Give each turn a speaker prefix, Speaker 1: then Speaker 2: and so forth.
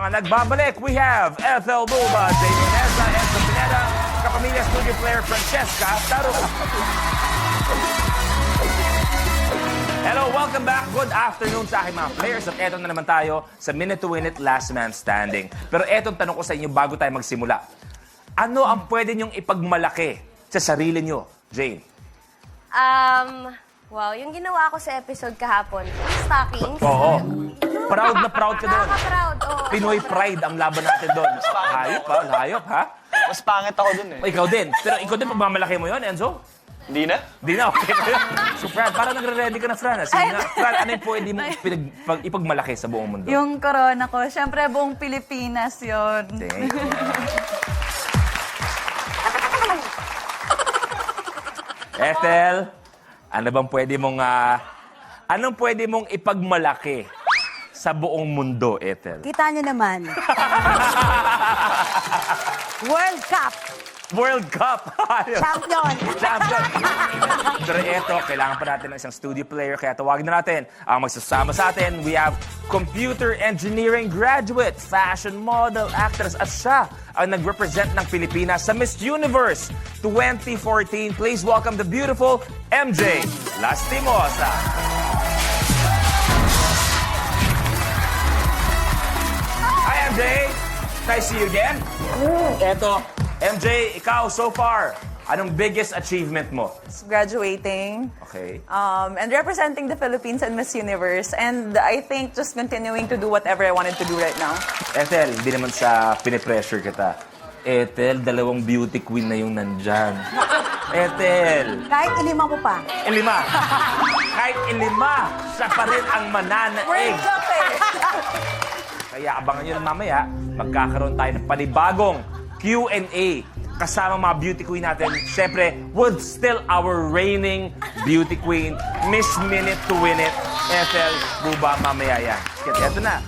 Speaker 1: mga nagbabalik, we have Ethel Buba, Jamie Neza, Enzo Pineda, kapamilya studio player Francesca Taro. Hello, welcome back. Good afternoon sa aking mga players. At eto na naman tayo sa Minute to Win It, Last Man Standing. Pero etong tanong ko sa inyo bago tayo magsimula. Ano ang pwede niyong ipagmalaki sa sarili niyo, Jane?
Speaker 2: Wow, yung ginawa ko sa episode kahapon, stockings.
Speaker 1: Oo. Proud na proud ka doon.
Speaker 2: Nakaka-proud, oo.
Speaker 1: Pinoy pride ang laban natin doon. Hayop ha, hayop ha.
Speaker 3: Mas pangit ako dun eh.
Speaker 1: O, ikaw din. Pero ikaw din pagmamalaki mo yon, Enzo?
Speaker 3: Hindi na?
Speaker 1: Hindi na, okay. So, Fran, parang nagre-ready ka na, Fran. Sige na. Fran, ano yung pwede mo ipagmalaki sa buong mundo?
Speaker 4: Yung corona ko, syempre buong Pilipinas yon.
Speaker 1: Thank you. Ethel, ano bang pwede mong, anong pwede mong ipagmalaki sa buong mundo, Ethel?
Speaker 5: Kita nyo naman. World Cup.
Speaker 1: World Cup!
Speaker 5: Champion.
Speaker 1: Champion! Pero eto, kailangan pa natin ng isang studio player, kaya tawagin na natin ang magsasama sa atin. We have computer engineering graduate, fashion model, actress, at siya ang nag-represent ng Pilipinas sa Miss Universe 2014. Please welcome the beautiful MJ Lastimosa. Hi, MJ! Nice to see you again. Eto, MJ, ikaw so far, anong biggest achievement mo?
Speaker 4: Graduating.
Speaker 1: Okay.
Speaker 4: And representing the Philippines and Miss Universe. And I think just continuing to do whatever I wanted to do right now.
Speaker 1: Ethel, hindi naman sa pinipressure kita. Ethel, dalawang beauty queen na yung nandyan. Ethel,
Speaker 5: Kahit ilima mo pa.
Speaker 1: ilima. Kahit ilima, siya pa rin ang mananaig.
Speaker 4: World Cup eh!
Speaker 1: Kaya abangan nyo na mamaya, magkakaroon tayo ng panibagong Q&A kasama mga beauty queen natin. Siyempre, would still our reigning beauty queen, Miss Minute to Win It, Ethel Buba, mamaya yan. Kaya eto na,